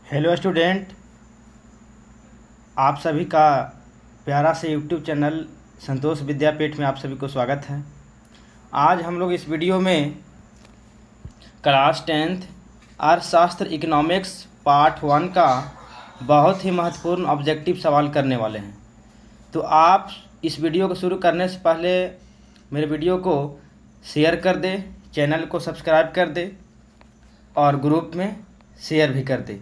Hello student, आप सभी का प्यारा से यूट्यूब चैनल संतोष विद्यापीठ में आप सभी को स्वागत है। आज हम लोग इस वीडियो में क्लास 10th अर्थशास्त्र इकोनॉमिक्स पार्ट 1 का बहुत ही महत्वपूर्ण ऑब्जेक्टिव सवाल करने वाले हैं। तो आप इस वीडियो को शुरू करने से पहले मेरे वीडियो को शेयर कर दें, चैनल को सब्सक्राइब कर दें और ग्रुप में शेयर भी कर दें।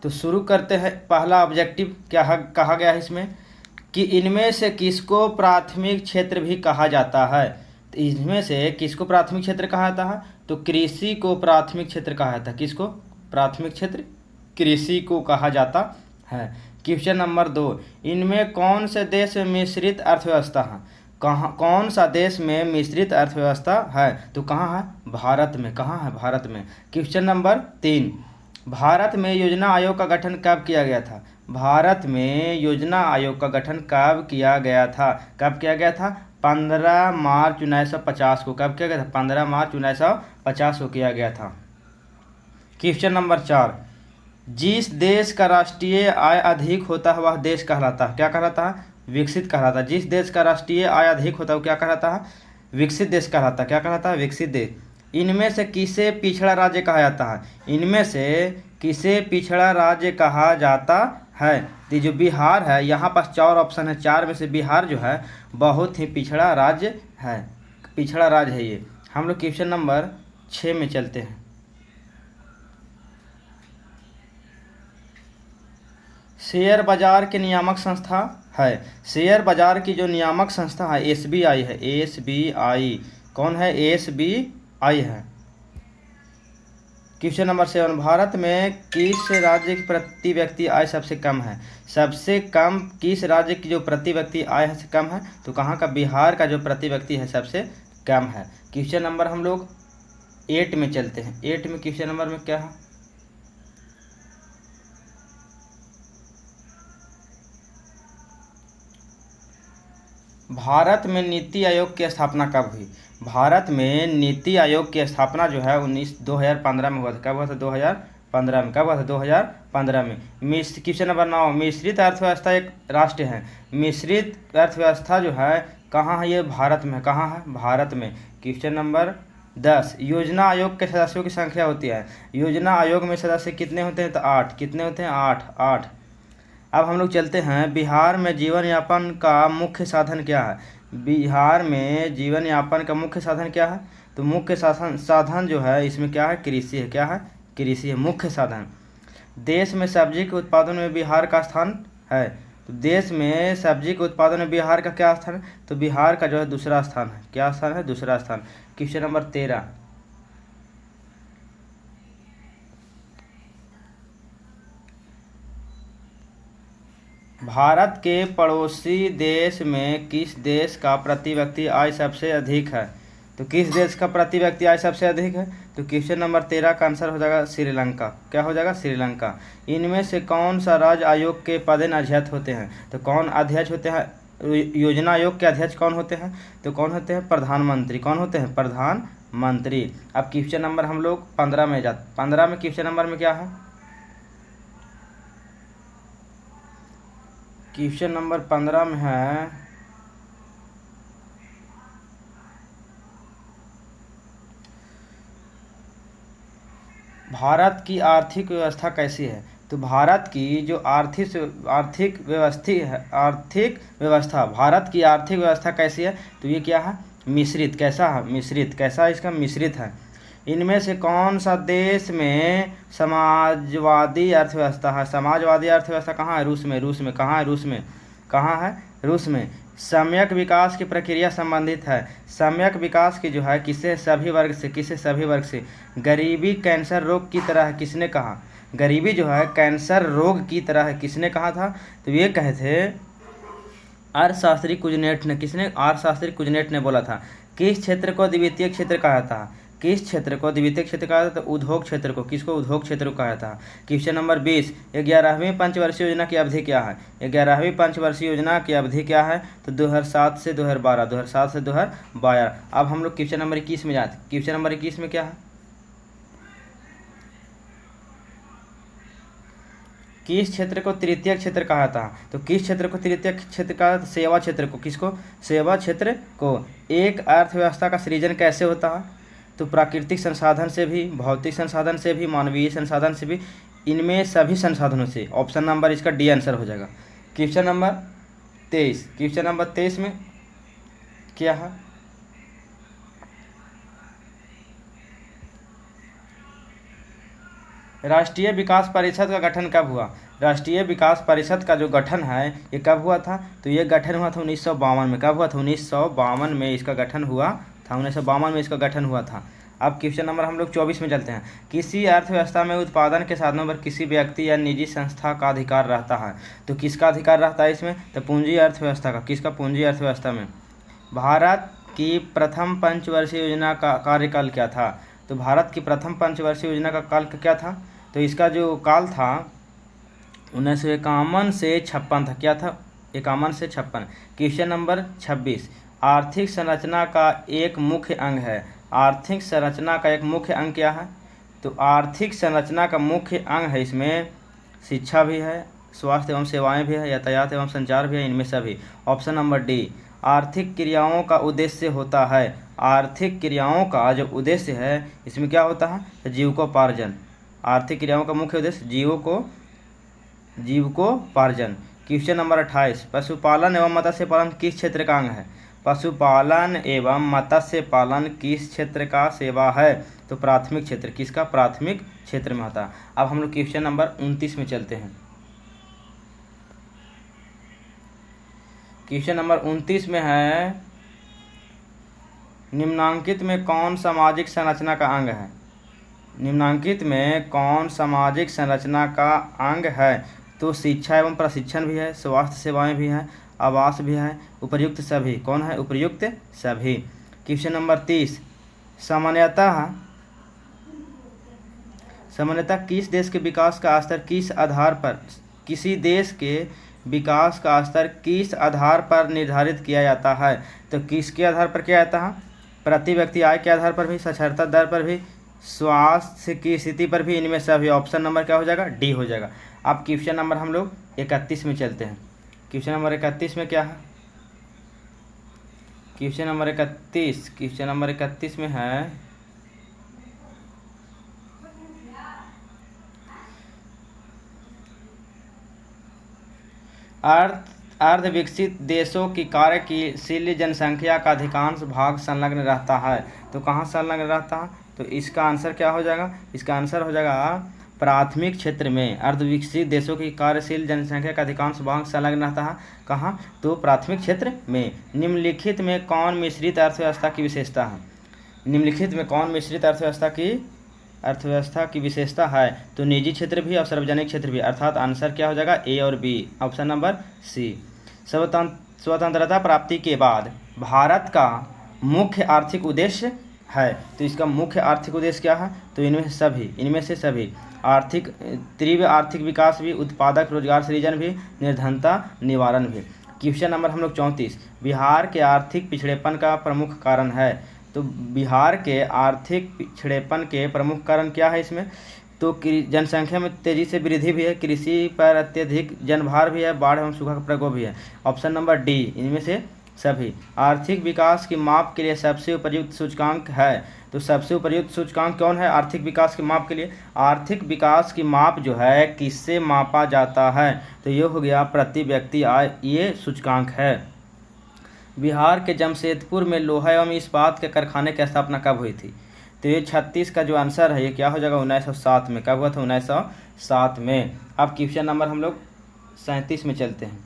तो शुरू करते हैं। पहला ऑब्जेक्टिव क्या कहा गया है इसमें कि इनमें से किसको प्राथमिक क्षेत्र भी कहा जाता है। तो इनमें से किसको प्राथमिक क्षेत्र कहा जाता है? तो कृषि को प्राथमिक क्षेत्र कहा जाता है। किसको प्राथमिक क्षेत्र? कृषि को कहा जाता है। क्वेश्चन नंबर 2, इनमें कौन से देश में मिश्रित अर्थव्यवस्था है? कौन सा देश में मिश्रित अर्थव्यवस्था है? तो कहाँ है? भारत में। कहाँ है? भारत में। क्वेश्चन नंबर 3, भारत में योजना आयोग का गठन कब किया गया था? भारत में योजना आयोग का गठन कब किया गया था? कब किया गया था? 15 मार्च 1950 को। कब किया गया था? 15 मार्च 1950 को किया गया था। क्वेश्चन नंबर 4, जिस देश का राष्ट्रीय आय अधिक होता है वह देश कहलाता है। क्या कहलाता है? विकसित कहलाता है। जिस देश का राष्ट्रीय आय अधिक होता है वो क्या कहलाता है? विकसित देश कहलाता है। क्या कहलाता है? विकसित देश। इनमें से किसे पिछड़ा राज्य कहा जाता है? इनमें से किसे पिछड़ा राज्य कहा जाता है? तो जो बिहार है, यहाँ पास 4 ऑप्शन है, 4 में से बिहार जो है बहुत ही पिछड़ा राज्य है। पिछड़ा राज्य है ये। हम लोग क्वेश्चन नंबर 6 में चलते हैं। शेयर बाजार के नियामक संस्था है। शेयर बाजार की जो नियामक संस्था है एसबीआई है। एसबीआई कौन है? एसबीआई है। क्वेश्चन नंबर 7, भारत में किस राज्य की प्रति व्यक्ति आय सबसे कम है? सबसे कम किस राज्य की जो प्रति व्यक्ति आय है कम है? तो कहाँ का? बिहार का जो प्रति व्यक्ति है सबसे कम है। क्वेश्चन नंबर हम लोग 8 में चलते हैं। 8 में क्वेश्चन नंबर में क्या है? भारत में नीति आयोग की स्थापना कब हुई? भारत में नीति आयोग की स्थापना जो है 2015 में हुआ था। कब हुआ था? 2015 में। कब हुआ था? 2015 में। क्वेश्चन नंबर 9, मिश्रित अर्थव्यवस्था एक राष्ट्र है। मिश्रित अर्थव्यवस्था जो है कहाँ है? ये भारत में। कहाँ है? भारत में। क्वेश्चन नंबर 10, योजना आयोग के सदस्यों की संख्या होती है। योजना आयोग में सदस्य कितने होते हैं? तो 8। कितने होते हैं? 8। अब हम लोग चलते हैं, बिहार में जीवन यापन का मुख्य साधन क्या है? बिहार में जीवन यापन का मुख्य साधन क्या है? तो मुख्य साधन जो है इसमें क्या है? कृषि है। क्या है? कृषि है मुख्य साधन। देश में सब्जी के उत्पादन में बिहार का स्थान है। तो देश में सब्जी के उत्पादन में बिहार का क्या स्थान है? तो बिहार का जो है दूसरा स्थान है। क्या स्थान है? दूसरा स्थान। क्वेश्चन नंबर 13, भारत के पड़ोसी देश में किस देश का प्रति व्यक्ति आय सबसे अधिक है? तो किस देश का प्रति व्यक्ति आय सबसे अधिक है? तो क्वेश्चन नंबर 13 का आंसर हो जाएगा श्रीलंका। क्या हो जाएगा? श्रीलंका। इनमें से कौन सा राज्य आयोग के पदेन अध्यक्ष होते हैं? तो कौन अध्यक्ष होते हैं? योजना आयोग के अध्यक्ष कौन होते हैं? तो कौन होते हैं? प्रधानमंत्री। कौन होते हैं? प्रधानमंत्री। अब क्वेश्चन नंबर हम लोग 15 में जाते। 15 में क्वेश्चन नंबर में क्या है? क्वेश्चन नंबर 15 में है, भारत की आर्थिक व्यवस्था कैसी है? तो भारत की जो आर्थिक व्यवस्था, भारत की आर्थिक व्यवस्था कैसी है? तो ये क्या है? मिश्रित। कैसा है? मिश्रित। कैसा है इसका? मिश्रित है। इनमें से कौन सा देश में समाजवादी अर्थव्यवस्था है? समाजवादी अर्थव्यवस्था कहाँ है? रूस में। रूस में। कहाँ है? रूस में। कहाँ है? रूस में। सम्यक विकास की प्रक्रिया संबंधित है। सम्यक विकास की जो है किसे? सभी वर्ग से। किसे? सभी वर्ग से। गरीबी कैंसर रोग की तरह है, किसने कहा? गरीबी जो है कैंसर रोग की तरह है, किसने कहा था? तो ये कहे थे अर्थशास्त्री कुजनेट ने। किसने? अर्थशास्त्री कुजनेट ने बोला था। किस क्षेत्र को द्वितीय क्षेत्र कहा था? किस क्षेत्र को द्वितीय क्षेत्र कहा था? तो उद्योग क्षेत्र को। किसको? उद्योग क्षेत्र को कहा था। क्वेश्चन नंबर 20, 11वीं पंचवर्षीय योजना की अवधि क्या है? 11वीं पंचवर्षीय योजना की अवधि क्या है? तो 2007 से 2012। 2007 से 2012। अब हम लोग क्वेश्चन नंबर 21 में जाते। क्वेश्चन नंबर 21 में क्या है? किस क्षेत्र को तृतीय क्षेत्र कहा था? तो किस क्षेत्र को तृतीय क्षेत्र कहा? सेवा क्षेत्र को। किसको? सेवा क्षेत्र को। एक अर्थव्यवस्था का सृजन कैसे होता है? तो प्राकृतिक संसाधन से भी, भौतिक संसाधन से भी, मानवीय संसाधन से भी, इनमें सभी संसाधनों से। ऑप्शन नंबर इसका डी आंसर हो जाएगा। Question number 23। क्वेश्चन नंबर 23 में क्या है? राष्ट्रीय विकास परिषद का गठन कब हुआ? राष्ट्रीय विकास परिषद का जो गठन है ये कब हुआ था? तो ये गठन हुआ था 1952 में। कब हुआ था? 1952 में इसका गठन हुआ था। 1952 में इसका गठन हुआ था। अब क्वेश्चन नंबर हम लोग 24 में चलते हैं। किसी अर्थव्यवस्था में उत्पादन के साधनों पर किसी व्यक्ति या निजी संस्था का अधिकार रहता है। तो किसका अधिकार रहता है इसमें? तो पूंजी अर्थव्यवस्था का। किसका? पूंजी अर्थव्यवस्था में। भारत की प्रथम पंचवर्षीय योजना का कार्यकाल क्या था? तो भारत की प्रथम पंचवर्षीय योजना का काल क्या था? तो इसका जो काल था 1951 से 56 था। क्या था? 51 से 56। Question number 26। आर्थिक संरचना का एक मुख्य अंग है। आर्थिक संरचना का एक मुख्य अंग क्या है? तो आर्थिक संरचना का मुख्य अंग है इसमें शिक्षा भी है, स्वास्थ्य एवं सेवाएं भी है, यातायात एवं संचार भी है, इनमें सभी। Option number D. आर्थिक क्रियाओं का उद्देश्य होता है। आर्थिक क्रियाओं का जो उद्देश्य है इसमें क्या होता है? तो जीविकोपार्जन। आर्थिक क्रियाओं का मुख्य उद्देश्य जीविकोपार्जन। Question number 28। पशुपालन एवं मत्स्य पालन किस क्षेत्र का अंग है? पशुपालन एवं मत्स्य पालन किस क्षेत्र का सेवा है? तो प्राथमिक क्षेत्र। किसका? प्राथमिक क्षेत्र में होता है। अब हम लोग क्वेश्चन नंबर 29 में चलते हैं। क्वेश्चन नंबर 29 में है, निम्नांकित में कौन सामाजिक संरचना का अंग है? निम्नांकित में कौन सामाजिक संरचना का अंग है? तो शिक्षा एवं प्रशिक्षण भी है, स्वास्थ्य सेवाएं भी हैं, आवास भी है, उपर्युक्त सभी। कौन है? उपर्युक्त सभी। Question number 30। सामान्यतः किस देश के विकास का स्तर किस आधार पर, किसी देश के विकास का स्तर किस आधार पर निर्धारित किया जाता है? तो किसके आधार पर किया जाता है? प्रति व्यक्ति आय के आधार पर भी, साक्षरता दर पर भी, स्वास्थ्य की स्थिति पर भी, इनमें सभी। ऑप्शन नंबर क्या हो जाएगा? डी हो जाएगा। अब क्वेश्चन नंबर हम लोग 31 में चलते हैं। क्वेश्चन नंबर 31 में क्या है? क्वेश्चन नंबर 31 में है, अर्ध विकसित देशों की कार्यशील जनसंख्या का अधिकांश भाग संलग्न रहता है। तो कहाँ संलग्न रहता है? तो इसका आंसर क्या हो जाएगा? इसका आंसर हो जाएगा प्राथमिक क्षेत्र में। अर्ध विकसित देशों की कार्यशील जनसंख्या का अधिकांश भाग संलग्न रहता है। कहाँ? तो प्राथमिक क्षेत्र में। निम्नलिखित में कौन मिश्रित अर्थव्यवस्था की विशेषता है? निम्नलिखित में कौन मिश्रित अर्थव्यवस्था की विशेषता है? तो निजी क्षेत्र भी और सार्वजनिक क्षेत्र भी। अर्थात आंसर क्या हो जाएगा? ए और बी। Option number C. स्वतंत्रता प्राप्ति के बाद भारत का मुख्य आर्थिक उद्देश्य है। तो इसका मुख्य आर्थिक उद्देश्य क्या है? तो इनमें से सभी। तीव्र आर्थिक विकास भी, उत्पादक रोजगार सृजन भी, निर्धनता निवारण भी। क्वेश्चन नंबर हम लोग 34। बिहार के आर्थिक पिछड़ेपन का प्रमुख कारण है। तो बिहार के आर्थिक पिछड़ेपन के प्रमुख कारण क्या है इसमें? तो जनसंख्या में तेजी से वृद्धि भी है, कृषि पर अत्यधिक जनभार भी है, बाढ़ एवं सूखा का प्रकोप भी है। ऑप्शन नंबर डी, इनमें से सभी। आर्थिक विकास की माप के लिए सबसे उपयुक्त सूचकांक है। तो सबसे उपयुक्त सूचकांक कौन है आर्थिक विकास की माप के लिए? आर्थिक विकास की माप जो है किससे मापा जाता है? तो ये हो गया प्रति व्यक्ति आय, ये सूचकांक है। बिहार के जमशेदपुर में लोहा एवं इस्पात के कारखाने की स्थापना कब हुई थी? तो ये 36 का जो आंसर है ये क्या हो जाएगा? 1907 में। कब हुआ था? 1907 में। अब क्वेश्चन नंबर हम लोग 37 में चलते हैं।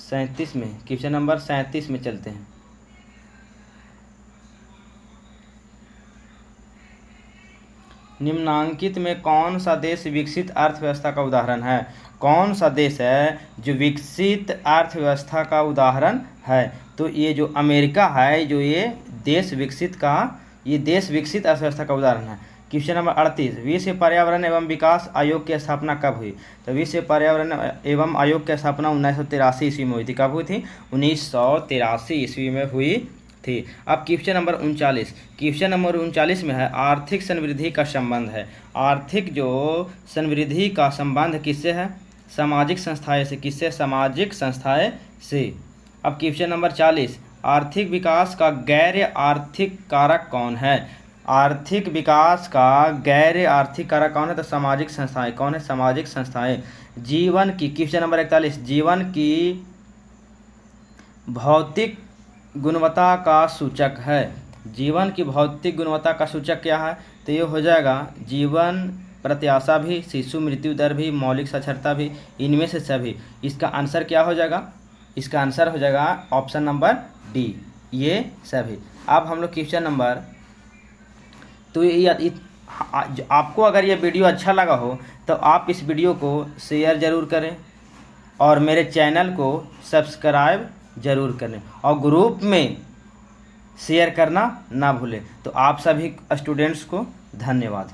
37 में, क्वेश्चन नंबर 37 में चलते हैं। निम्नांकित में कौन सा देश विकसित अर्थव्यवस्था का उदाहरण है? कौन सा देश है जो विकसित अर्थव्यवस्था का उदाहरण है? तो ये जो अमेरिका है, जो ये देश विकसित अर्थव्यवस्था का उदाहरण है। Question number 38। विश्व पर्यावरण एवं विकास आयोग की स्थापना कब हुई? तो विश्व पर्यावरण एवं आयोग की स्थापना 1983 ईस्वी में हुई थी। कब हुई थी? 1983 ईस्वी में हुई थी। अब क्वेश्चन नंबर 39 में है आर्थिक समृद्धि का संबंध है। आर्थिक जो समृद्धि का संबंध किससे है? सामाजिक संस्थाएं से। किससे? सामाजिक संस्थाएं से। अब क्वेश्चन नंबर 40, आर्थिक विकास का गैर आर्थिक कारक कौन है? आर्थिक विकास का गैर आर्थिक कारक कौन है? तो सामाजिक संस्थाएं। कौन है? सामाजिक संस्थाएं। जीवन की, क्वेश्चन नंबर 41, जीवन की भौतिक गुणवत्ता का सूचक है। जीवन की भौतिक गुणवत्ता का सूचक क्या है? तो ये हो जाएगा जीवन प्रत्याशा भी, शिशु मृत्यु दर भी, मौलिक साक्षरता भी, इनमें से सभी। इसका आंसर क्या हो जाएगा? इसका आंसर हो जाएगा ऑप्शन नंबर डी, ये सभी। अब हम लोग क्वेश्चन नंबर, तो ये आपको अगर ये वीडियो अच्छा लगा हो तो आप इस वीडियो को शेयर ज़रूर करें और मेरे चैनल को सब्सक्राइब ज़रूर करें और ग्रुप में शेयर करना ना भूलें। तो आप सभी स्टूडेंट्स को धन्यवाद।